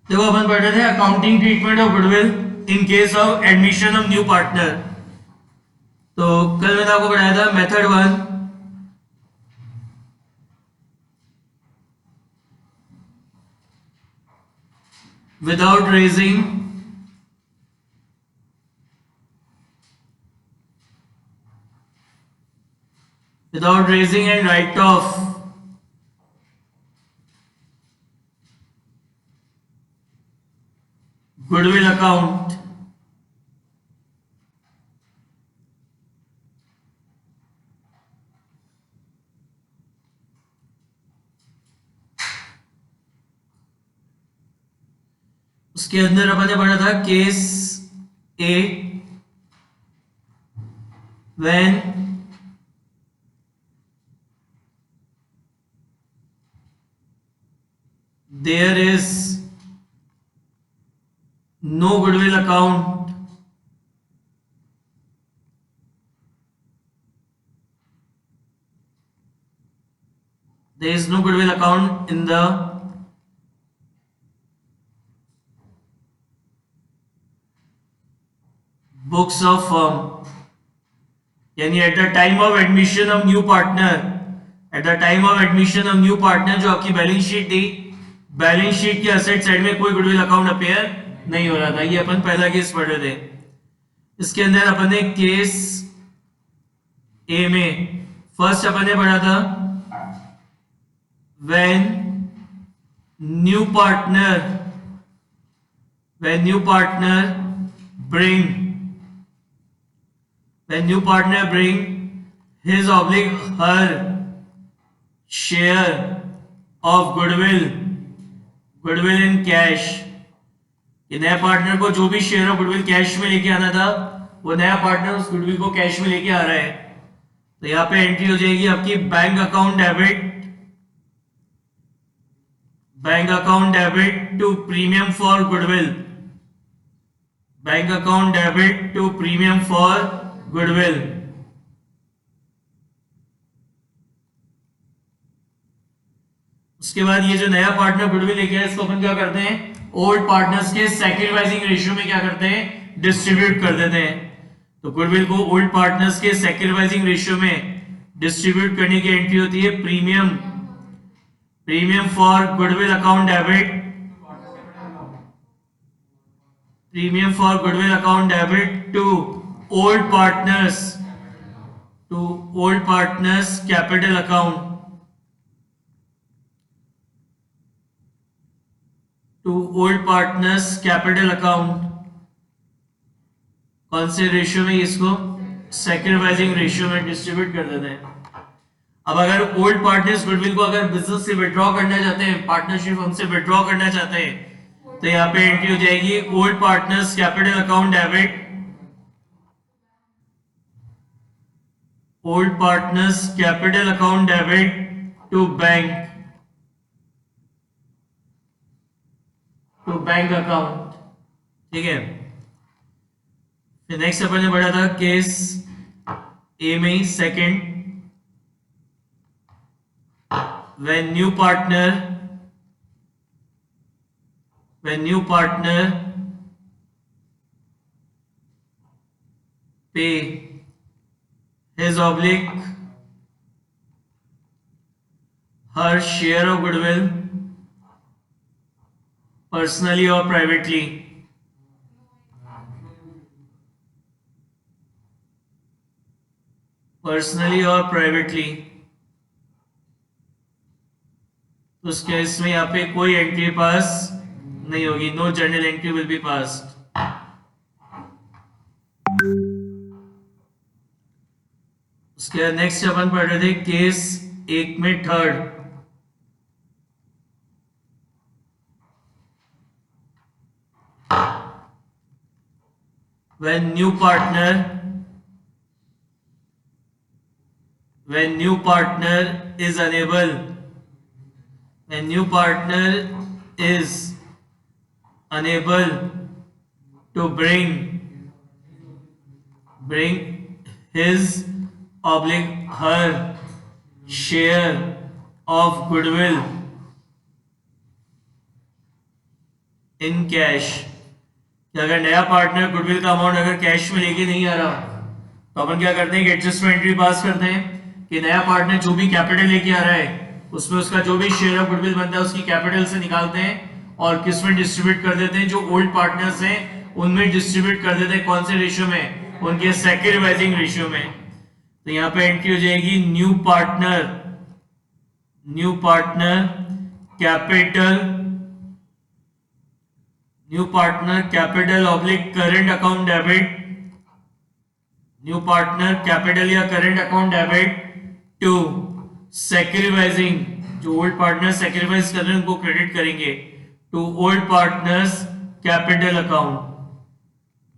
देखो अपन पढ़ रहे थे accounting treatment of goodwill in case of admission of new partner. तो कल मैंने आपको पढ़ाया था method one, without raising and write off goodwill account. उसके अंदर अपन ने पढ़ा था case A, when there is no goodwill account there is no goodwill account in the books of firm, यानी eight the time of admission of new partner, जो आपकी balance sheet थी, बैलेंस शीट के असेट साइड में कोई goodwill account appear नहीं हो रहा था। ये अपन पहला केस पढ़ रहे थे। इसके अंदर अपन ने केस ए में फर्स्ट अपन ने पढ़ा था when new partner when new partner bring his oblique her share of goodwill in cash, कि नया पार्टनर को जो भी शेयर ऑफ गुडविल कैश में लेके आना था, वो नया पार्टनर उस गुडविल को कैश में लेके आ रहा है। तो यहाँ पे एंट्री हो जाएगी आपकी bank account debit to premium for goodwill, उसके बाद ये जो नया पार्टनर गुडविल लेके आया, इसको अपन क्या करते हैं, ओल्ड पार्टनर्स के सैक्रिफाइसिंग रेशियो में क्या करते हैं, डिस्ट्रीब्यूट कर देते हैं। तो गुडविल को ओल्ड पार्टनर्स के सैक्रिफाइसिंग रेशियो में डिस्ट्रीब्यूट करने की एंट्री होती है premium for goodwill account debit to old partners capital account, कौन से रेशियो में, इसको सैक्रिफाइसिंग रेशियो में डिस्ट्रीब्यूट कर देते हैं। अब अगर ओल्ड पार्टनर्स गुडविल को अगर बिजनेस से विड्रॉ करना चाहते हैं, पार्टनरशिप हमसे विड्रॉ करना चाहते हैं, तो यहाँ पे एंट्री हो जाएगी old partners capital account debit to bank account. ठीक है, फिर नेक्स्ट अपन ने पढ़ा था केस ए में second, when new partner pay his oblique her share of goodwill personally or privately, तो उस केस में यहाँ पे कोई एंट्री पास नहीं होगी, no journal entry will be passed. उसके नेक्स्ट अपन पढ़ रहे थे केस एक में third, when new partner is unable to bring his oblique her share of goodwill in cash, कि अगर नया पार्टनर गुडविल का अमाउंट अगर कैश में लेके नहीं आ रहा तो अपन क्या करते हैं कि एडजस्टमेंट एंट्री पास करते हैं कि नया पार्टनर जो भी कैपिटल लेके आ रहा है उसमें उसका जो भी शेयर ऑफ गुडविल बनता है उसकी कैपिटल से निकालते हैं और किस में डिस्ट्रीब्यूट कर देते हैं, जो ओल्ड पार्टनर्स हैं उनमें डिस्ट्रीब्यूट कर देते हैं। कौन से रेशियो में? उनके सेक्रीफाइसिंग रेशियो में। तो यहाँ पे एंट्री हो जाएगी new partner capital oblique current account debit, new partner capital या current account debit to sacrificing, जो ओल्ड पार्टनर सेक्रीफाइस कर रहे हैं उनको क्रेडिट करेंगे to old partners capital account.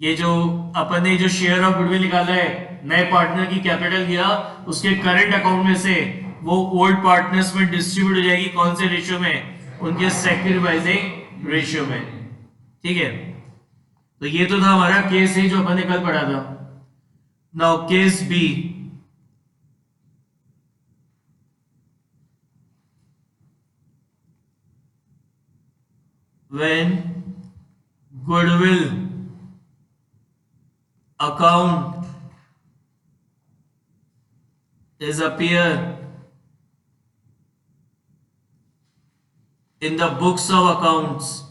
ये जो अपन ने जो शेयर ऑफ गुडविल निकाला है नए पार्टनर की कैपिटल किया उसके करंट अकाउंट में से वो ओल्ड पार्टनर्स में डिस्ट्रीब्यूट हो जाएगी। कौन से रेशियो में? उनके सेक्रीफाइसिंग रेशियो में। ठीक है, तो ये तो था हमारा केस है जो अपन ने कल पढ़ा था। Now case B, when goodwill account is appear in the books of accounts,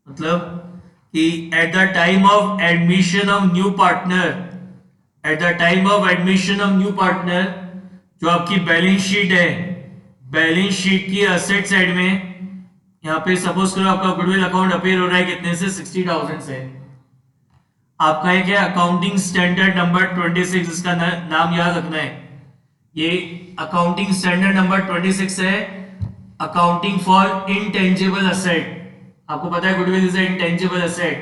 मतलब कि eight the time of admission of new partner, eight the time of admission of new partner, जो आपकी बैलेंस शीट है, balance sheet की asset side में यहाँ पे suppose करो आपका गुडविल अकाउंट अपीयर हो रहा है कितने से? 60,000 से। आपका एक है अकाउंटिंग स्टैंडर्ड नंबर 26, इसका नाम याद रखना है। ये अकाउंटिंग स्टैंडर्ड नंबर 26 है, अकाउंटिंग फॉर इनटेंजिबल असेट। आपको पता है गुडविल इज इंटेंजिबल असेट,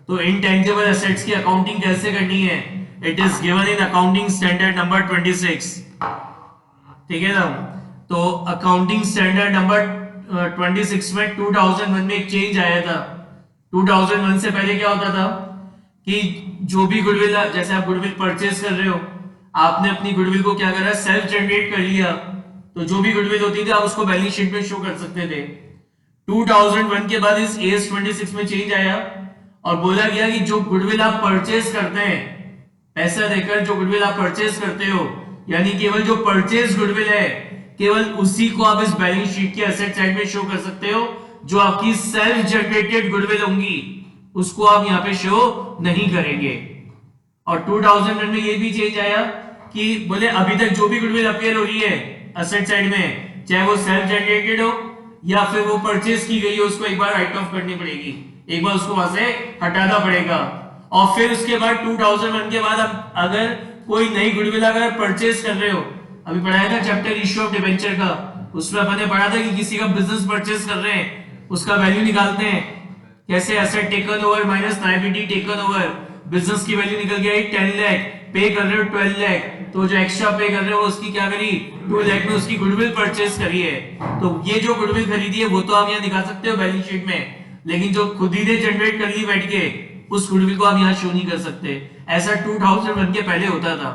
तो इनटेंजिबल असेट्स की अकाउंटिंग कैसे करनी है? It is given in accounting standard number 26। ठीक है ना, तो अकाउंटिंग स्टैंडर्ड नंबर 26 में 2001 में एक चेंज आया था। 2001 से पहले क्या होता था कि जो भी गुडविल, जैसे आप गुडविल परचेज कर रहे हो, आपने अपनी गुडविल को क्या करा? सेल्फ जनरेट कर लिया, तो जो भी गुडविल होती थी आप उसको बैलेंस शीट में शो कर सकते थे। 2001 के बाद इस AS 26 में चेंज आया और बोला गया कि जो गुडविल आप परचेज करते हैं, पैसा देकर जो गुडविल आप परचेज करते हो, यानी केवल जो परचेज गुडविल है केवल उसी को आप इस बैलेंस शीट के एसेट साइड में शो कर सकते हो। जो आपकी सेल्फ जनरेटेड गुडविल होंगी उसको आप यहां पे शो नहीं करेंगे। और 2001 में ये भी चेंज आया कि बोले अभी तक जो भी गुडविल अपीयर हो रही है एसेट साइड में, चाहे वो सेल्फ जनरेटेड हो या फिर वो परचेज की गई हो, उसको एक बार राइट ऑफ करनी पड़ेगी, एक बार उसको वहां से हटाना पड़ेगा। और फिर उसके बाद 2001 के बाद अब अगर कोई नई गुडविल अगर परचेज कर रहे हो, अभी पढ़ाया था चैप्टर इश्यू ऑफ डिबेंचर का, उसमें अपन ने पढ़ा था कि किसी का बिजनेस परचेज कर रहे हैं उसका वैल्यू निकालते हैं कैसे? Asset taken over minus liability taken over. Business की वैल्यू निकल गई 10 लाख, पे कर रहे हो 12 लाख, तो जो एक्स्ट्रा पे कर रहे हो उसकी क्या करी? 2 लाख में उसकी गुडविल परचेज करी है। तो ये जो गुडविल खरीदी है वो तो आप यहाँ दिखा सकते हो बैलेंस शीट में, लेकिन जो खुद ही ने जनरेट कर ली बैठ के उस गुडविल को आप यहाँ शो नहीं कर सकते। ऐसा 2001 के पहले होता था।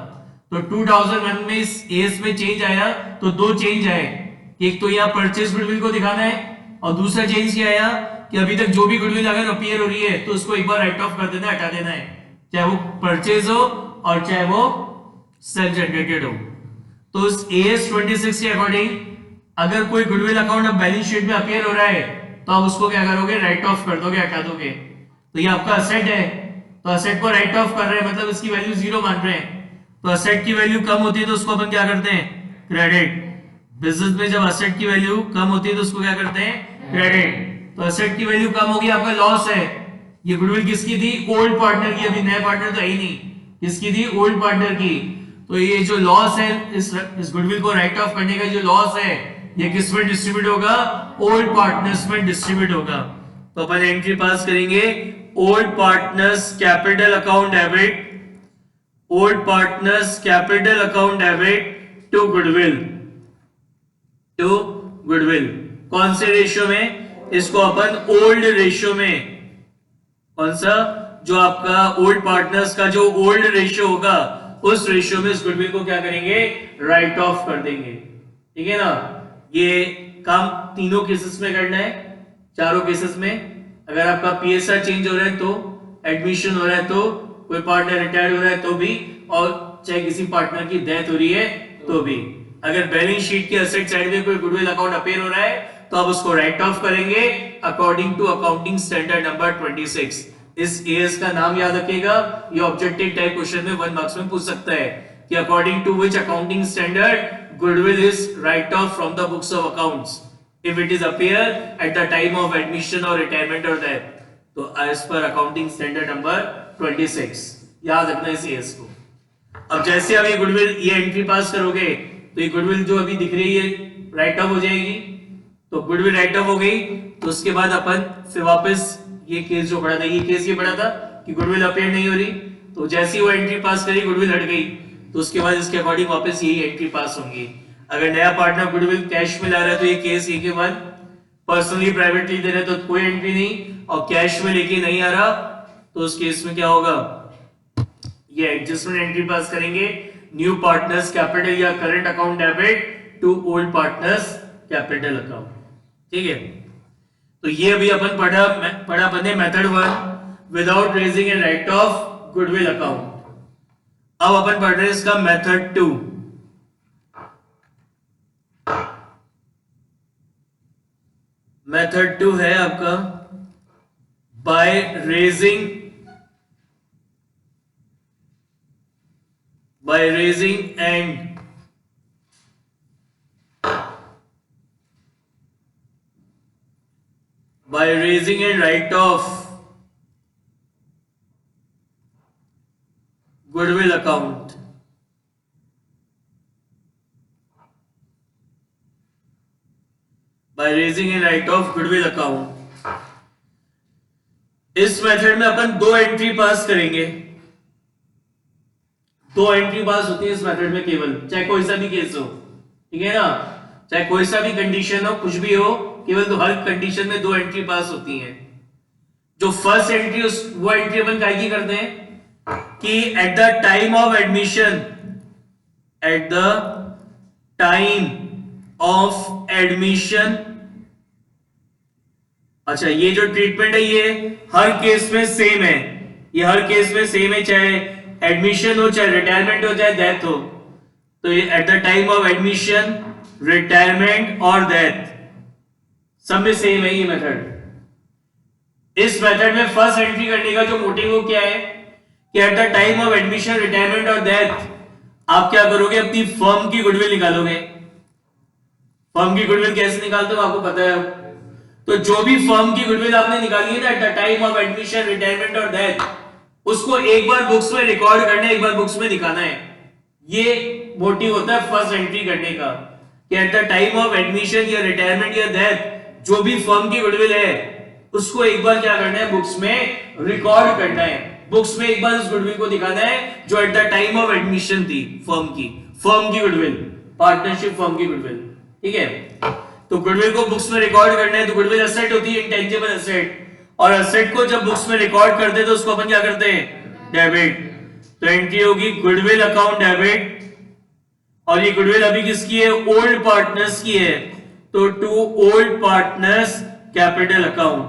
तो 2001 में इस एस में चेंज आया, तो दो चेंज आए, एक तो यहाँ परचेज गुडविल को दिखाना है और दूसरा चेंज क्या आया कि अभी तक जो भी गुडविल अगर अपीयर हो रही है तो उसको एक बार राइट ऑफ कर देना, हटा देना है, चाहे वो परचेज हो और चाहे वो सेल्फ जनरेटेड हो। तो इस AS 26 के अकॉर्डिंग अगर कोई गुडविल अकाउंट अब बैलेंस शीट में अपीयर हो रहा है तो आप उसको क्या करोगे? राइट ऑफ कर दोगे, हटा दोगे। तो ये आपका असेट है, तो असेट को राइट ऑफ कर रहे हैं मतलब इसकी वैल्यू 0 मान रहे हैं। तो असेट की वैल्यू कम होती है तो उसको अपन क्या करते हैं? क्रेडिट। बिजनेस में जब असेट की वैल्यू कम होती है तो उसको क्या करते हैं? क्रेडिट। तो असेट की वैल्यू कम होगी, आपका लॉस है। ये गुडविल किसकी थी? ओल्ड पार्टनर की, अभी नए पार्टनर तो है ही नहीं। किसकी थी? ओल्ड पार्टनर की। तो ये जो लॉस है इस गुडविल को राइट ऑफ करने का जो लॉस है ये किस में डिस्ट्रीब्यूट होगा? ओल्ड पार्टनर्स में डिस्ट्रीब्यूट होगा। तो अपन एंट्री पास करेंगे old partners capital account debit, old partners capital account debit to goodwill, to goodwill. कौन से रेशियो में? इसको अपन ओल्ड रेशियो में, कौन सा? जो आपका ओल्ड पार्टनर्स का जो ओल्ड रेशियो होगा उस रेशियो में इस गुडविल को क्या करेंगे, राइट ऑफ कर देंगे। ठीक है ना, ये काम तीनों केसेस में करना है, चारों केसेस में। अगर आपका पीएसआर चेंज हो रहा है तो, एडमिशन हो रहा है तो, कोई पार्टनर रिटायर हो रहा है तो भी, और चाहे किसी पार्टनर की डेथ हो रही है तो भी। अगर बैलेंस शीट के एसेट साइड में कोई गुडविल अकाउंट अपीयर हो रहा है तो आप उसको राइट ऑफ करेंगे according to accounting standard number 26। इस एएस का नाम याद रखिएगा, ये ऑब्जेक्टिव टाइप क्वेश्चन में 1 मार्क्स में पूछ सकता है कि according to which accounting standard goodwill is write off from the books of accounts if it is appear at the time of admission or retirement or death। तो as per accounting standard number 26 याद रखना इस as को। अब जैसे आप ये goodwill ये एंट्री पास करोगे तो ये गुडविल जो अभी दिख रही है राइट ऑफ हो जाएगी। तो गुडविल राइट ऑफ हो गई तो उसके बाद अपन फिर वापस ये केस जो पड़ा था, ये केस ये पड़ा था कि गुडविल अपीयर नहीं हो रही, तो जैसे ही वो एंट्री पास करी गुडविल हट गई, तो उसके बाद इसके अकॉर्डिंग वापस यही एंट्री पास होंगी। अगर नया पार्टनर गुडविल कैश में ला रहा है तो ये केस ये के बाद पर्सनली प्राइवेटली दे रहे तो कोई एंट्री नहीं, और कैश में लेके नहीं आ रहा तो उस केस में क्या होगा, ये एडजस्टमेंट एंट्री पास करेंगे, न्यू पार्टनर्स कैपिटल या current account debit to old partners capital account. ठीक है, तो ये अभी अपन पढ़ा बने method 1 without raising and write off goodwill account. अब अपन पढ़ रहे हैं इसका मेथड 2। मेथड 2 है आपका by raising and write off goodwill account. By raising and write off goodwill account. इस मेथड में अपन 2 एंट्री पास करेंगे। 2 एंट्री पास होती है इस मेथड में केवल, चाहे कोई सा भी केस हो। ठीक है ना, चाहे कोई सा भी कंडीशन हो, कुछ भी हो, केवल तो हर कंडीशन में 2 एंट्री पास होती हैं। जो फर्स्ट एंट्री वो एंट्री अपन काय की करते हैं कि eight the time of admission, eight the time of admission, अच्छा ये जो ट्रीटमेंट है ये हर केस में सेम है, ये हर केस में सेम है, चाहे एडमिशन हो, चाहे रिटायरमेंट हो, चाहे डेथ हो। तो ये eight the time of admission, retirement और डेथ सब में सेम है ये मेथड। इस मेथड में फर्स्ट एंट्री करने का जो मोटिव वो क्या है कि eight the time of admission, retirement और डेथ आप क्या करोगे, अपनी फर्म की गुडविल निकालोगे। फर्म की गुडविल कैसे निकालते हो आपको पता है। तो जो भी फर्म की गुडविल आपने निकाली है ना eight the time of admission, retirement और डेथ, उसको एक बार बुक्स में रिकॉर्ड करना है, एक बार बुक्स में दिखाना है। ये मोटिव होता है फर्स्ट एंट्री करने का कि eight the time of admission या रिटायरमेंट या डेथ जो भी फर्म की गुडविल है उसको एक बार क्या करना है, बुक्स में रिकॉर्ड करना है। बुक्स में एक बार उस गुडविल को दिखाना है जो eight the time of admission थी फर्म की गुडविल, पार्टनरशिप फर्म की गुडविल। ठीक है, तो गुडविल को बुक्स में रिकॉर्ड करना है। तो गुडविल एसेट होती है, इंटेंजिबल एसेट, और एसेट को जब बुक्स में रिकॉर्ड करते हैं तो उसको अपन क्या करते हैं, डेबिट। तो एंट्री होगी गुडविल अकाउंट डेबिट, और ये गुडविल अभी किसकी है, ओल्ड पार्टनर्स की है, तो to old partners capital account.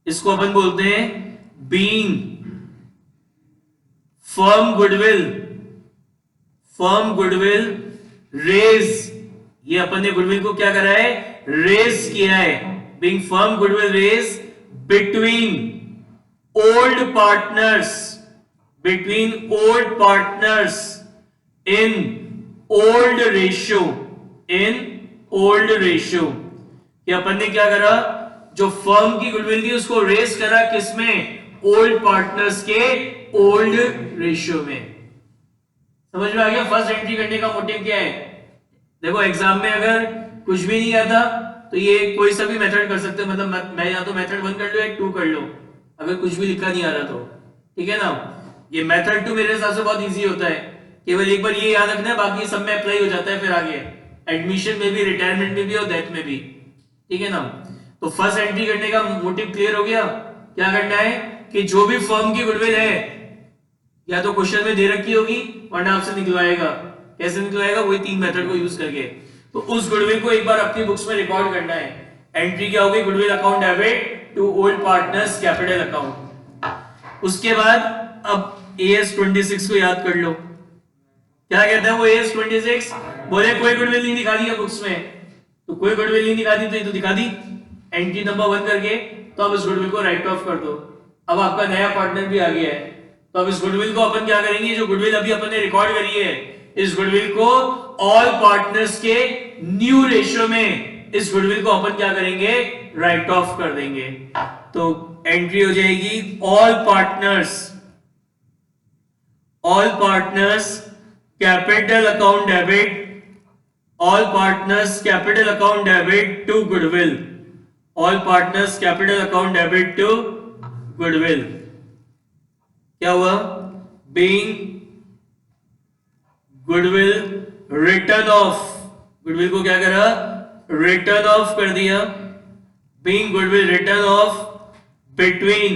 इसको अपन बोलते हैं बीइंग फर्म गुडविल रेज। ये अपन ने गुडविल को क्या करा है, रेज किया है। Being firm goodwill raise between old partners in old ratio. कि अपन ने क्या करा, जो फर्म की गुडविल थी उसको रेज करा किसमें, ओल्ड पार्टनर्स के ओल्ड रेशियो में। समझ में आ गया फर्स्ट एंट्री करने का मोटिव क्या है। देखो एग्जाम में अगर कुछ भी नहीं आता तो ये कोई सा भी मेथड कर सकते हो, मतलब मैं या तो मेथड 1 कर लो या 2 कर लो, अगर कुछ भी लिखा नहीं आ रहा तो। ठीक है ना, ये मेथड 2 मेरे हिसाब से बहुत इजी होता है, केवल एक बार ये याद रखना है, बाकी सब में अप्लाई हो जाता है फिर आगे एडमिशन में भी, रिटायरमेंट में भी और डेथ में भी। ठीक है ना, तो फर्स्ट एंट्री करने का मोटिव क्लियर हो गया। क्या करना है कि जो भी फर्म की गुडविल है या तो क्वेश्चन में दे रखी होगी वरना आपसे निकलवाएगा। कैसे निकलवाएगा? वही 3 मेथड को यूज करके। तो उस गुडविल को एक बार अपनी बुक्स में रिकॉर्ड करना है। एंट्री क्या होगी? Goodwill account debit to old partners capital account. उसके बाद अब AS26 को याद कर लो। क्या कहता है वो AS26? बोले कोई गुडविल नहीं दिखा दी बुक्स में, तो कोई गुडविल नहीं दिखा दी तो ये तो दिखा दी एंट्री नंबर 1 करके, तो अब इस गुडविल को राइट ऑफ कर दो। अब आपका नया पार्टनर भी आ गया है, तो अब इस गुडविल को अपन क्या करेंगे? जो गुडविल अभी अपन ने रिकॉर्ड करी है, इस गुडविल को ऑल पार्टनर्स के न्यू रेशियो में इस गुडविल को अपन क्या करेंगे? राइट ऑफ कर देंगे। तो एंट्री हो जाएगी all partners capital account debit, all partners capital account debit to goodwill, all partners capital account debit to goodwill. क्या हुआ? Being goodwill written off, goodwill को क्या करा? रिटर्न ऑफ कर दिया। Being goodwill written off between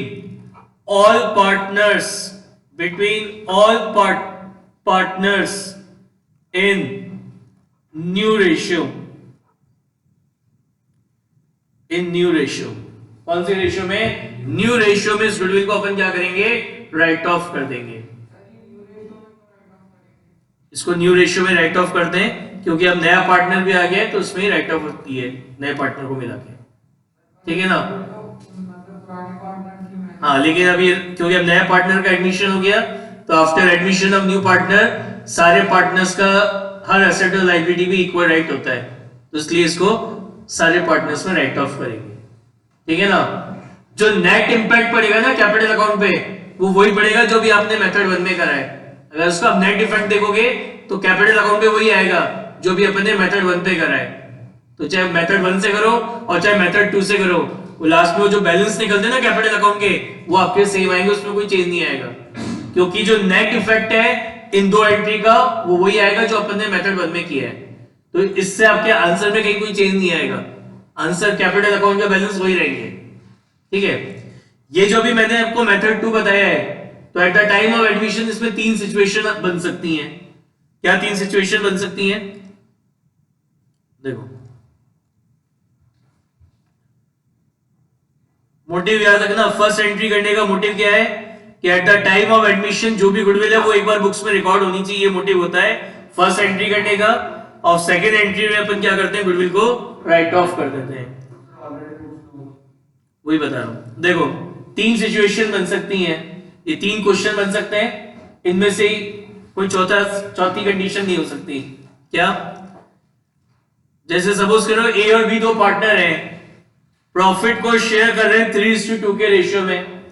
all partners, between all partners in new ratio, in new ratio. कौन सी ratio में? न्यू रेशियो में इस गुडविल को अपन क्या करेंगे? राइट ऑफ कर देंगे। इसको न्यू रेशियो में राइट ऑफ करते हैं क्योंकि अब नया पार्टनर भी आ गया है, तो उसमें ही राइट ऑफ होती है नए पार्टनर को मिला के। ठीक है ना? हाँ, लेकिन अभी क्योंकि अब नया पार्टनर का एडमिशन हो गया, तो after admission of new partner सारे पार्टनर्स का हर एसेट और लायबिलिटी भी इक्वल राइट होता है, तो इसलिए इसको सारे पार्टनर्स में राइट ऑफ करेंगे। ठीक है ना? जो नेट इंपैक्ट पड़ेगा ना कैपिटल अकाउंट पे, वो वही पड़ेगा जो भी आपने मेथड 1 में करा है। अगर उसका आप नेट इफेक्ट देखोगे तो कैपिटल अकाउंट पे वही आएगा जो भी अपने मेथड 1 पे करा है। तो चाहे मेथड 1 से करो और चाहे मेथड 2 से करो, वो लास्ट में जो बैलेंस निकलते हैं ना कैपिटल अकाउंट के, वो आपके सेम आएंगे, उसमें कोई चेंज नहीं आएगा, क्योंकि जो नेट इफेक्ट है इन दो एंट्री का वो वही आएगा जो अपन ने मेथड 1 में किया है। तो इससे आपके आंसर में कहीं कोई चेंज नहीं आएगा, आंसर कैपिटल अकाउंट का बैलेंस वही रहेंगे। ठीक है? ये जो भी मैंने आपको मेथड 2 बताया है, तो eight the time of admission इसमें 3 सिचुएशन बन सकती हैं। क्या 3 सिचुएशन बन सकती हैं? देखो, मोटिव याद रखना। फर्स्ट एंट्री करने का मोटिव क्या है कि eight the time of admission जो भी गुडविल है वो एक बार बुक्स में रिकॉर्ड होनी चाहिए, ये मोटिव होता है फर्स्ट एंट्री करने का। और सेकेंड एंट्री में अपन क्या करते हैं? गुडविल को राइट ऑफ कर देते हैं। वही बता रहा हूं। देखो, 3 सिचुएशन बन सकती हैं, ये 3 क्वेश्चन बन सकते हैं, इनमें से कोई चौथी कंडीशन नहीं हो सकती। क्या? जैसे सपोज करो ए और बी 2 पार्टनर हैं, प्रॉफिट को शेयर कर रहे हैं 3:2 के रेशियो में।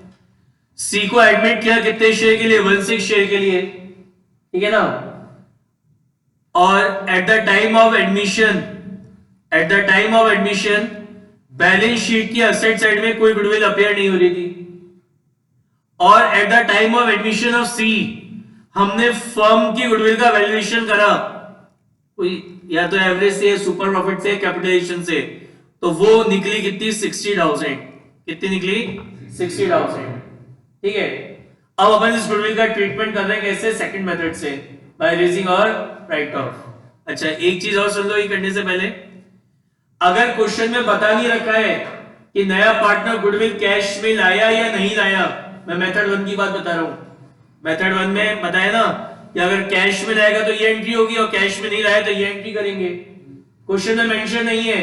सी को एडमिट किया कितने शेयर के लिए? 1/6 शेयर के लिए। ठीक है ना? और at the time of admission balance sheet की असेट साइड में कोई गुडविल अपेयर नहीं हो रही थी। और at the time of admission of C हमने फर्म की गुडविल का वैल्यूएशन करा, कोई या तो एवरेज से, सुपर प्रॉफिट से, कैपिटलाइजेशन से, तो वो निकली कितनी? 60,000। कितनी निकली? 60,000। ठीक है? अब अपन इस गुडविल का ट्रीटमेंट कर रहे हैं कैसे? सेकंड मेथड से, बाय रेजिंग और राइट ऑफ। अच्छा, एक चीज और सुन लो ये करने से पहले, अगर क्वेश्चन में बता नहीं रखा है कि नया पार्टनर गुडविल कैश में लाया या नहीं लाया, मैं मेथड 1 की बात बता रहा हूं। मेथड 1 में बताया ना कि अगर कैश में लाएगा तो ये एंट्री होगी और कैश में नहीं लाया तो ये एंट्री करेंगे। क्वेश्चन में मेंशन नहीं है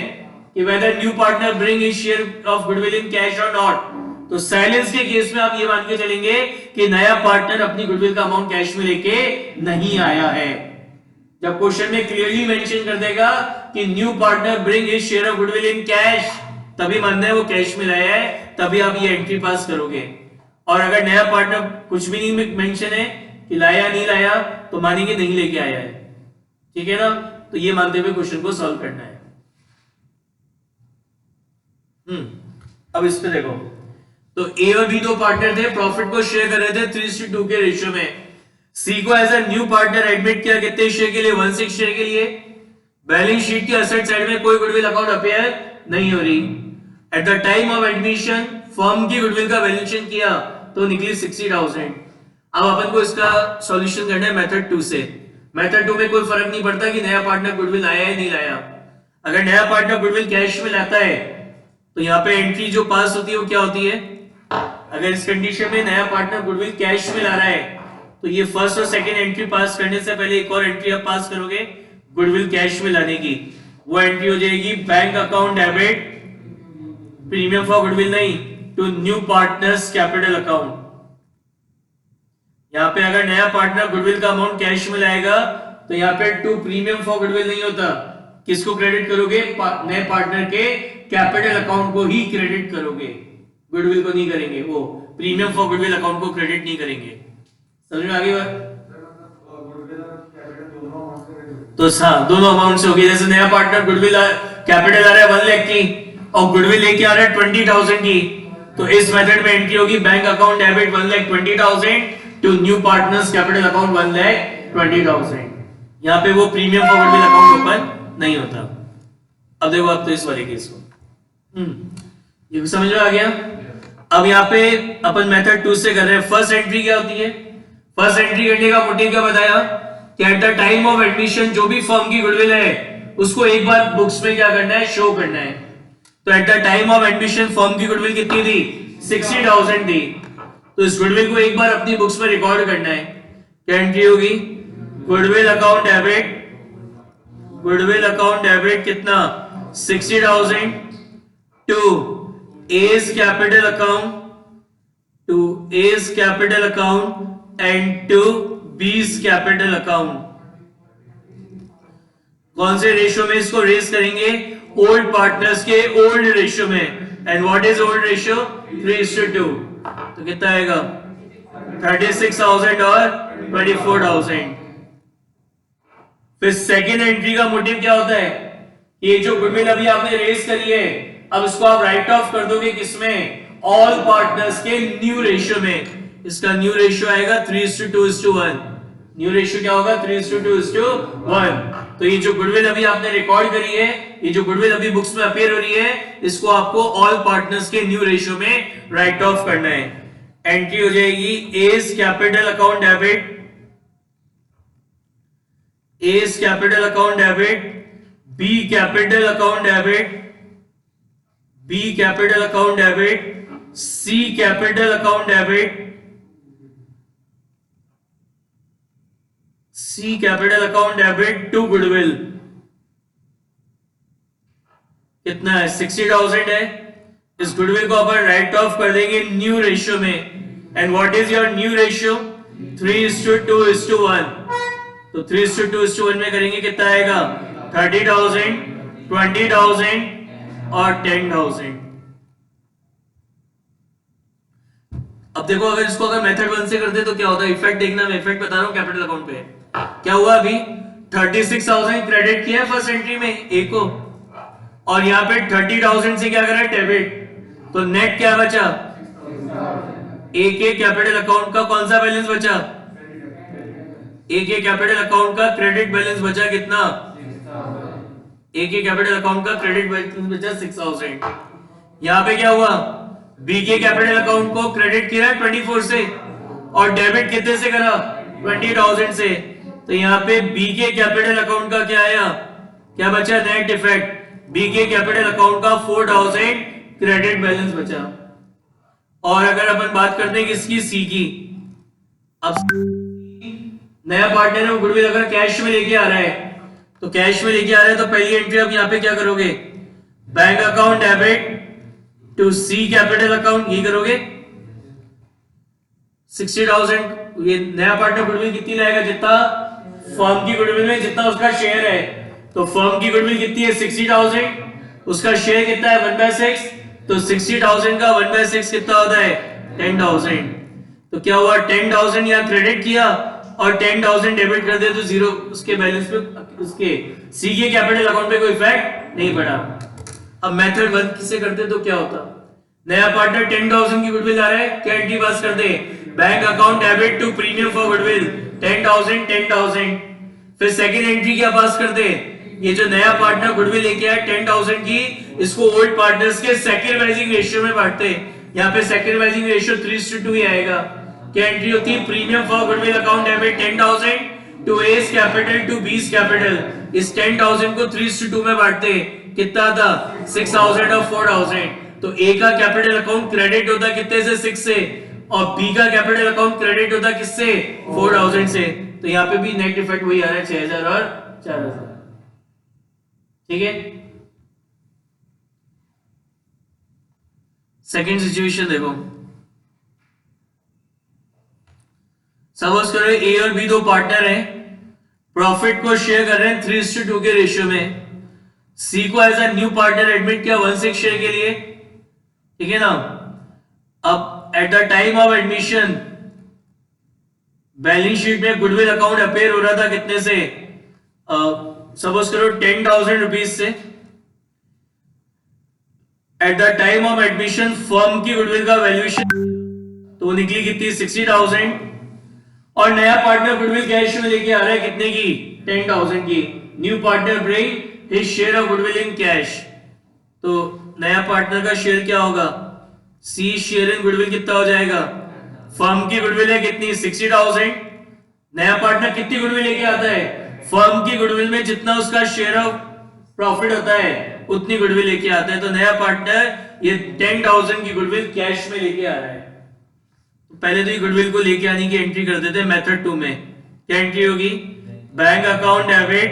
कि whether new partner bring his share of goodwill in cash और नॉट। तो साइलेंस के केस में आप ये मान के चलेंगे कि नया पार्टनर अपनी गुडविल का अमाउंट कैश में लेके नहीं आया है। जब क्वेश्चन में क्लियरली मेंशन कर देगा कि new partner bring his share of goodwill in cash, तभी मानना है वो कैश में लाया है, तभी आप ये एंट्री पास करोगे। और अगर नया पार्टनर कुछ भी नहीं मेंशन है कि लाया नहीं लाया, तो मानेंगे नहीं लेके आया है। ठीक है ना? तो ये मानते हुए क्वेश्चन को सॉल्व करना है। अब इस पे देखो, तो ए और बी 2 पार्टनर थे, प्रॉफिट को शेयर कर रहे थे 3:2 के रेशियो में। सी को as a new partner admit किया कितने शेयर के लिए? 1/6 शेयर के लिए। बैलेंस शीट की असेट साइड में कोई गुडविल अकाउंट अपेयर नहीं हो रही। At the time of admission firm की गुडविल का वैल्यूएशन किया तो निकली 60,000। अब अपन को इसका सॉल्यूशन करना है मेथड 2 से। मेथड 2 में कोई फर्क नहीं पड़ता कि नया पार्टनर गुडविल लाया है नहीं लाया। अगर नया पार्टनर गुडविल कैश में लाता है तो यहाँ पे एंट्री जो पास होती है वो क्या होती है? अगर इस कंडीशन में नया पार्टनर गुडविल कैश में ला रहा है तो ये फर्स्ट और सेकंड एंट्री पास करने से पहले एक और एंट्री आप पास करोगे गुडविल कैश में लाने की। वो एंट्री हो जाएगी bank account debit premium for goodwill नहीं, to new partners capital account. यहाँ पे अगर नया पार्टनर गुडविल का अमाउंट कैश में लाएगा तो यहाँ पे टू प्रीमियम फॉर गुडविल नहीं होता। किसको क्रेडिट करोगे? नए पार्टनर के कैपिटल अकाउंट को ही क्रेडिट करोगे, गुडविल को नहीं करेंगे। वो प्रीमियम फॉर गुडविल अकाउंट को क्रेडिट नहीं करेंगे। समझ में आ गई बात? तो हाँ, दोनों अमाउंट से होगी। जैसे नया पार्टनर गुडविल कैपिटल आ रहा है 1 लाख की और गुडविल लेके आ रहा है 20,000 की, तो इस मेथड में एंट्री होगी bank account debit 1,20,000 to new partners capital account 1,20,000। यहाँ पे वो premium for goodwill account open नहीं होता। अब देखो आप तो इस वाले केस को ये समझ में आ गया। अब यहाँ पे अपन मेथड 2 से कर रहे हैं। फर्स्ट एंट्री क्या होती है? फर्स्ट एंट्री करने का मोटिव क्या बताया कि eight the time of admission जो भी फर्म की गुडविल है उसको एक बार बुक्स में क्या करना है? शो करना है। तो eight the time of admission firm की गुडविल कितनी थी? 60,000 थी। तो इस गुडविल को एक बार अपनी बुक्स में रिकॉर्ड करना है। क्या एंट्री होगी? Goodwill account debit, goodwill account debit कितना? 60,000 to A's capital account, to A's capital account and to B's capital account. कौन से रेशियो में इसको रेस करेंगे? ओल्ड पार्टनर्स के ओल्ड रेशियो में। And what is old ratio? 3:2। तो कितना आएगा? 36,000 और 24,000। फिर सेकेंड एंट्री का मोटिव क्या होता है? ये जो गुडविल अभी आपने रेस करी है, अब इसको आप राइट ऑफ कर दोगे किसमें? ऑल पार्टनर्स के न्यू रेशियो में। इसका न्यू रेशियो आएगा 3:2:1। न्यू रेशियो क्या होगा? 3:2:1। तो ये जो गुडविल अभी आपने रिकॉर्ड करी है, ये जो गुडविल अभी बुक्स में अपीयर हो रही है, इसको आपको ऑल पार्टनर्स के न्यू रेशियो में राइट ऑफ करना है। एंट्री हो जाएगी A's capital account debit, A's capital account debit, B capital account debit, B capital account debit, C capital account debit, C capital account debit to goodwill. कितना है? 60,000 है। इस goodwill को अपन राइट ऑफ कर देंगे न्यू रेशियो में। And what is your new ratio? 3:2:1। तो 3:2:1 में करेंगे कितना आएगा? 30,000, 20,000 और 10,000। अब देखो अगर इसको अगर मेथड 1 से करते तो क्या होता है? इफेक्ट देखना, मैं इफेक्ट बता रहा हूं कैपिटल अकाउंट पे। क्या हुआ? अभी 36,000 क्रेडिट किया फर्स्ट एंट्री में ए को, और यहाँ पे 30,000 से क्या करा? डेबिट। तो नेट क्या बचा? ए के कैपिटल अकाउंट का कौन सा बैलेंस बचा? ए के कैपिटल अकाउंट का क्रेडिट बैलेंस बचा कितना? ए के कैपिटल अकाउंट का क्रेडिट बैलेंस बचा 6,000। यहाँ पे क्या हुआ? बी के कैपिटल अकाउंट को क्रेडिट किया 24 से और डेबिट कितने से करा? 20,000 से। तो यहाँ पे बी के कैपिटल अकाउंट का क्या आया? क्या बचा? Net effect. बी के कैपिटल अकाउंट का 4,000 क्रेडिट बैलेंस बचा। और अगर अपन बात करते हैं किसकी? सी की। अब नया पार्टनर है, गुडविल अगर कैश में लेके आ रहा है, तो कैश में लेके आ रहा है तो पहली एंट्री आप यहाँ पे क्या करोगे? Bank account debit to C capital account, ये करोगे। 60,000 ये नया पार्टनर गुडविल कितनी लाएगा? जितना फर्म की गुडविल में जितना उसका शेयर है। तो फर्म की गुडविल कितनी है? 60,000, उसका शेयर कितना है? 1/6। तो 60,000 का 1/6 कितना होता है? 10,000। तो क्या हुआ? 10,000 यहाँ क्रेडिट किया और 10,000 डेबिट कर दे तो जीरो उसके बैलेंस पे, उसके सी के कैपिटल अकाउंट पे कोई इफेक्ट नहीं पड़ा। अब मेथड 1 किसे करते तो क्या होता? नया पार्टनर 10,000 की गुडविल आ रहा है, क्या एंट्री पास कर दे? Bank account debit to premium for goodwill 10,000 10,000। फिर सेकंड एंट्री क्या पास कर दे? ये जो नया पार्टनर गुडविल लेके आया 10,000 की, इसको ओल्ड पार्टनर्स के सेकंड वाइजिंग रेशियो में बांटते। यहाँ पे सेकंड वाइजिंग रेशियो 3:2 ही आएगा। क्या एंट्री होती है? Premium for goodwill account debit 10,000 to A's capital to B's capital. इस 10,000 को 3:2 में बांटते हैं, कितना था? 6,000 और 4,000। तो ए का कैपिटल अकाउंट क्रेडिट होता कितने से? 6 से, और बी का कैपिटल अकाउंट क्रेडिट होता किससे? 4,000 से। तो यहाँ पे भी नेट इफेक्ट वही आ रहा है, 6,000 और 4,000। ठीक है। सेकेंड सिचुएशन देखो, सपोज करो ए और बी दो पार्टनर हैं, प्रॉफिट को शेयर कर रहे हैं 3:2 के रेशियो में। सी को as a new partner admit किया 1/6 शेयर के लिए, ठीक है ना। अब at the time of admission balance sheet में गुडविल अकाउंट अपेयर हो रहा था कितने से? सपोज करो 10,000 रुपीज से। Eight the time of admission firm की गुडविल का वैल्यूएशन तो निकली कितनी? 60,000। और नया पार्टनर गुडविल कैश में लेके आ रहा है कितने की? 10,000 की। New partner bring his share of goodwill in cash. तो नया पार्टनर का शेयर क्या होगा? सी शेयर इन गुडविल कितना हो जाएगा? फर्म की गुडविल है कितनी? 60,000। नया पार्टनर कितनी गुडविल लेके आता है? फर्म की गुडविल में जितना उसका शेयर ऑफ प्रॉफिट होता है उतनी गुडविल लेके आता है। तो नया पार्टनर ये 10,000 की गुडविल कैश में लेके आ रहा है। तो पहले तो ये गुडविल को लेके आने की एंट्री कर देते हैं मेथड 2 में। क्या एंट्री होगी? Bank account debit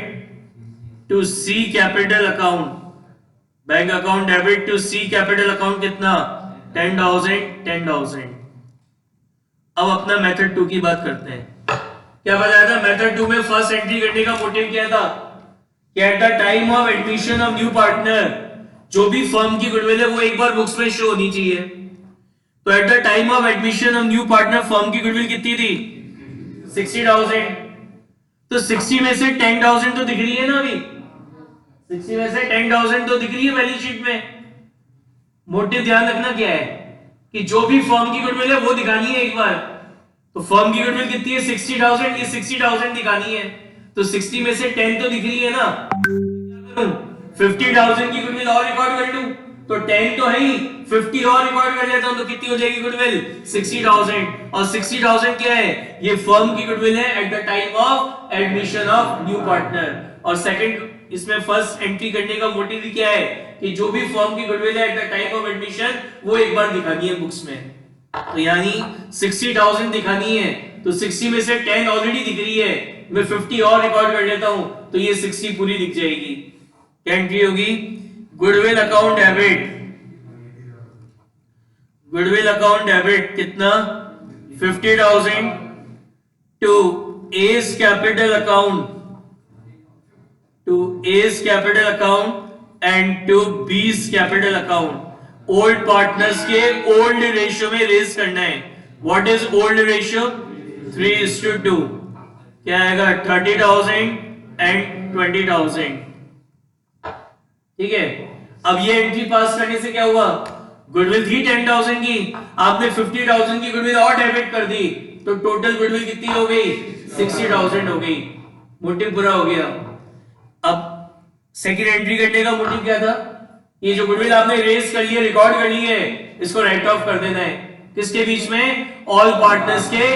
to C capital account. Bank account debit to C capital account कितना? 10,000। अब अपना मेथड 2 की बात करते हैं। क्या बताया था? मेथड 2 में फर्स्ट एंट्री करने का मोटिव क्या था? कि eight the time of admission of new partner जो भी फर्म की गुडविल है वो एक बार बुक्स में शो होनी चाहिए। तो eight the time of admission of new partner firm की गुडविल कितनी थी? 60,000। तो 60 में से 10,000 तो दिख रही है ना, अभी 60 में से 10,000 तो दिख रही है बैलेंस शीट में। मोटिव ध्यान रखना क्या है कि जो भी फर्म की गुडविल है वो दिखानी है एक बार। तो फर्म की गुडविल कितनी है? 60,000। ये 60,000 दिखानी है, तो 60 में से 10 तो दिख रही है ना। 50,000 की गुडविल और रिकॉर्ड कर लूं तो 10 तो है ही, 50 और रिकॉर्ड कर लेता हूं तो कितनी हो जाएगी गुडविल? 60,000। और 60,000 क्या है? ये फर्म की गुडविल है eight the time of admission of new partner. और सेकंड इसमें फर्स्ट एंट्री करने का मोटिव भी क्या है कि जो भी फर्म की गुडविल है eight the time of admission वो एक बार दिखानी है बुक्स में। तो यानी 60,000 दिखानी है, तो 60 में से 10 ऑलरेडी दिख रही है, मैं 50 और रिकॉर्ड कर लेता हूं तो ये 60 पूरी दिख जाएगी। क्या एंट्री होगी? Goodwill account debit, goodwill account debit कितना? 50,000 to A's capital account, to A's capital account and to B's capital account. Old partners के ओल्ड रेशियो में रेज करना है। What is old ratio? 3:2। क्या आएगा? 30,000 एंड 20,000। ठीक है। अब ये एंट्री पास करने से क्या हुआ? गुडविल थी 10,000 की, आपने 50,000 की गुडविल और डेबिट कर दी, तो टोटल गुडविल कितनी हो गई? 60,000 हो गई। मोटिव पूरा हो गया। अब सेकंड एंट्री करने का मोटिव क्या था? ये जो गुडविल आपने रेज कर लिए, रिकॉर्ड कर लिए, इसको राइट ऑफ कर देना है। किसके बीच में? ऑल पार्टनर्स के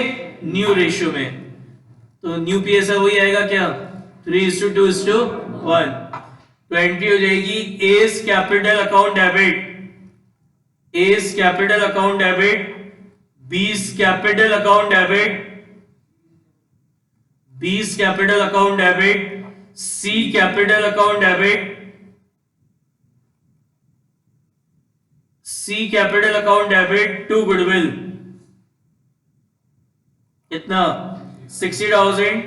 न्यू रेशियो में। तो न्यू पीएसआर वही आएगा क्या? 3:2:1। तो एंट्री हो जाएगी A's capital account debit, A's capital account debit, B's capital account debit, B's capital account debit, C capital account debit, C capital account debit to goodwill कितना? 60,000।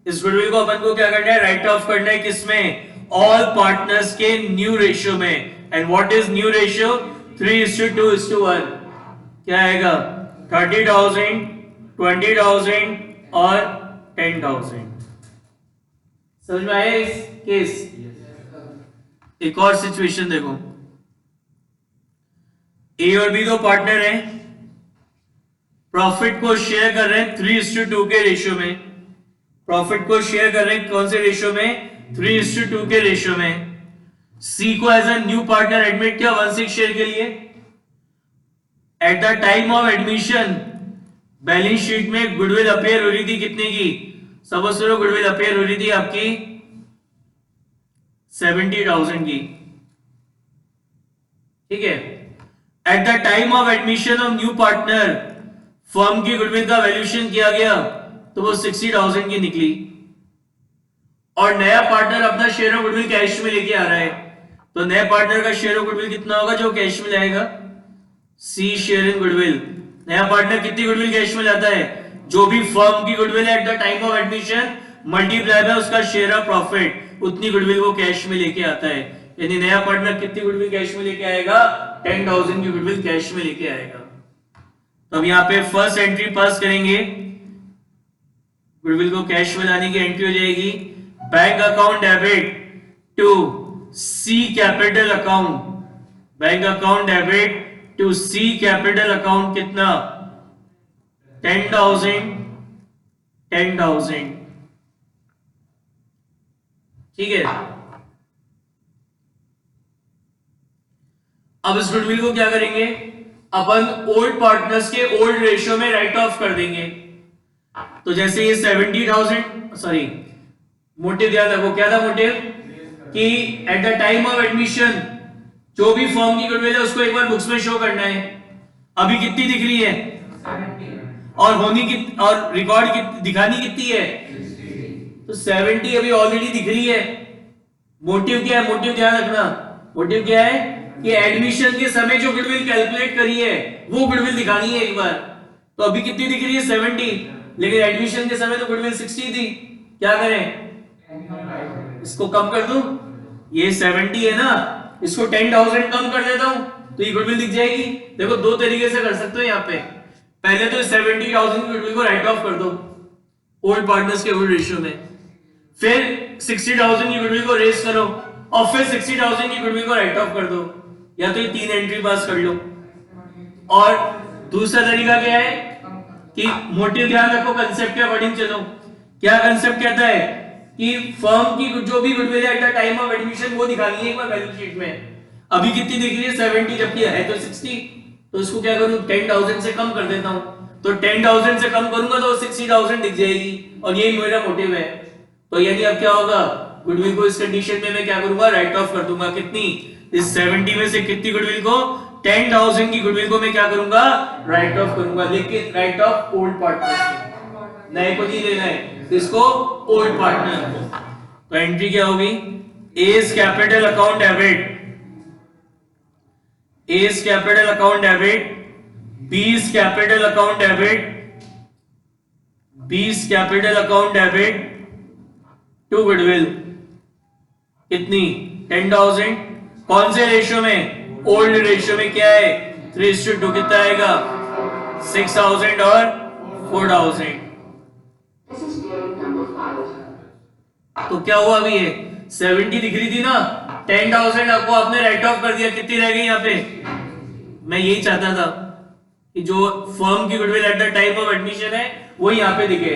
इस गुडविल को अपन को क्या करना है? राइट ऑफ करना है। किसमें? ऑल पार्टनर्स के न्यू रेशियो में। And what is new ratio? 3:2:1। क्या आएगा? 30,000, 20,000 और 10,000। समझ में आया इस केस? एक और सिचुएशन देखो, ए और बी दो पार्टनर हैं, प्रॉफिट को शेयर कर रहे हैं 3:2 के रेशियो में। प्रॉफिट को शेयर कर रहे हैं कौन से रेशियो में? 3:2 के रेशियो में। सी को as a new partner admit किया 1/6 शेयर के लिए। At the time of admission balance sheet में गुडविल अपीयर हो रही थी कितने की? सपोज करो गुडविल अपीयर हो रही थी आपकी 70,000 की, ठीक है। Eight the time of admission of new partner firm की गुडविल का वैल्यूएशन किया गया तो वो 60,000 की निकली, और नया पार्टनर अपना शेयर ऑफ गुडविल कैश में लेके आ रहा है, तो नए पार्टनर का शेयर ऑफ गुडविल कितना होगा जो कैश में लाएगा? C share in goodwill. नया पार्टनर कितनी गुडविल कैश में लाता है? जो भी फर्म की गुडविल है eight the time of admission multiply by उसका शेयर ऑफ प्रॉफिट, उतनी गुडविल वो कैश में लेके आता है। यानी नया पार्टनर कितनी गुडविल कैश में लेके आएगा? 10,000 की गुडविल कैश में लेके आएगा। तो अब यहाँ पे फर्स्ट एंट्री पास करेंगे, गुडविल को कैश में लाने की एंट्री हो जाएगी, bank account debit to C capital account, bank account debit to C capital account कितना? 10,000 10,000, ठीक है। अब इस गुडविल को क्या करेंगे? अपन ओल्ड पार्टनर्स के ओल्ड रेशियो में राइट ऑफ कर देंगे। तो जैसे ये 70,000, सॉरी मोटिव ध्यान रखो, क्या था मोटिव? कि eight the time of admission जो भी फर्म की गुडविल है उसको एक बार बुक्स में शो करना है। अभी कितनी दिख रही है? 70। और होनी की और रिकॉर्ड दिखानी कितनी है? 60। तो 70 अभी ऑलरेडी दिख रही है। मोटिव क्या है? मोटिव ध्यान रखना, मोटिव क्या है कि एडमिशन के समय जो गुडविल कैलकुलेट करी है वो गुडविल दिखानी है एक बार। तो अभी कितनी दिख रही है? 70, लेकिन एडमिशन के समय तो गुडविल 60 थी। क्या करें? इसको कम कर दूं, ये 70 है ना, इसको 10,000 कम कर देता हूं तो ये गुडविल दिख जाएगी। देखो दो तरीके से कर सकते हो यहाँ पे। पहले तो 70,000 की गुडविल को राइट ऑफ कर दो ओल्ड पार्टनर्स के ओल्ड रेशियो में, फिर 60,000 की गुडविल को रेज करो और फिर 60,000 की गुडविल को राइट ऑफ कर दो, या तो ये तीन एंट्री पास कर लो। और दूसरा तरीका क्या है कि मोटिव ध्यान रखो, कंसेप्ट के अकॉर्डिंग चलो। क्या कंसेप्ट कहता है कि फर्म की जो भी गुडविल है eight the time of admission वो दिखानी है एक बार बैलेंस शीट में। अभी कितनी दिख रही है? 70, जबकि है तो 60। तो इसको क्या करूं? 10,000 से कम कर देता हूं। तो 10,000 से कम करूंगा तो 60,000 दिख जाएगी, और यही मेरा मोटिव है। तो यानी अब क्या होगा? गुडविल को इस कंडीशन में मैं क्या करूंगा? राइट ऑफ कर दूंगा। कितनी? इस 70 में से कितनी गुडविल को? 10,000 की गुडविल को मैं क्या करूंगा? राइट ऑफ करूंगा, लेकिन राइट ऑफ ओल्ड पार्टनर, नए को नहीं लेना है, इसको ओल्ड पार्टनर। तो एंट्री क्या होगी? A is capital account debit, A is capital account debit, B is capital account debit, B is capital account debit to goodwill. कितनी? 10,000। कौन से रेशियो में? ओल्ड रेशियो में। क्या है? 3:2। कितना आएगा? 6,000 और 4,000। तो क्या हुआ? अभी ये 70 दिख रही थी ना, 10,000 आपको आपने राइट ऑफ कर दिया, कितनी रह गई यहाँ पे? मैं यही चाहता था कि जो फर्म की goodwill eight the time of admission है वो यहाँ पे दिखे।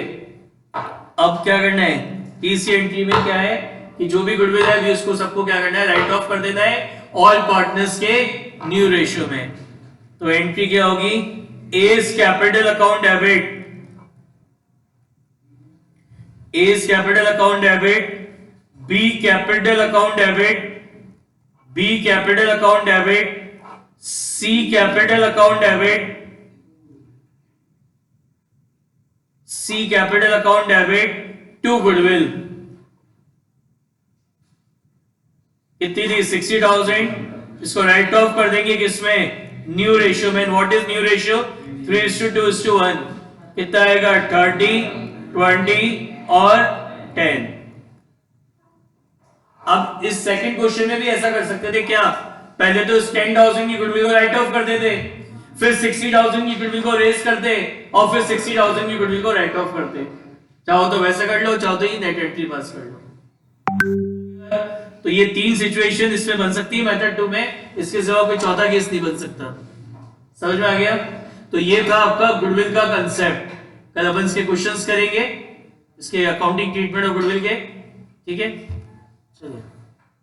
अब क्या करना है? तीसरी एंट्री में क्या है कि जो भी गुडविल है अभी उसको सबको क्या करना है? राइट ऑफ कर देना है ऑल पार्टनर्स के न्यू रेशियो में। तो एंट्री क्या होगी? A is capital account debit, A is capital account debit, B capital account debit, B capital account debit, C capital account debit, C capital account debit to goodwill। कितनी थी? 60,000। इसको right of कर देंगे किसमें? New ratio में। What is new ratio? 3:2:1। कितना आएगा? 30, 20 और 10। अब इस सेकंड क्वेश्चन में भी ऐसा कर सकते थे। क्या? पहले तो इस 10,000 की गुडविल को राइट ऑफ कर देते, फिर 60,000 की गुडविल को रेज करते और फिर 60,000 की गुडविल को राइट ऑफ करते। चाहो तो वैसा कर लो, चाहो तो ये नेट एंट्री पास कर लो। तो ये तीन सिचुएशन इसमें बन सकती है मेथड 2 में, इसके सिवा कोई चौथा केस नहीं बन सकता। समझ में आ गया? तो ये था आपका गुडविल का कंसेप्ट। कल अपन इसके क्वेश्चंस करेंगे, इसके अकाउंटिंग ट्रीटमेंट ऑफ गुडविल के। ठीक है, चलिए।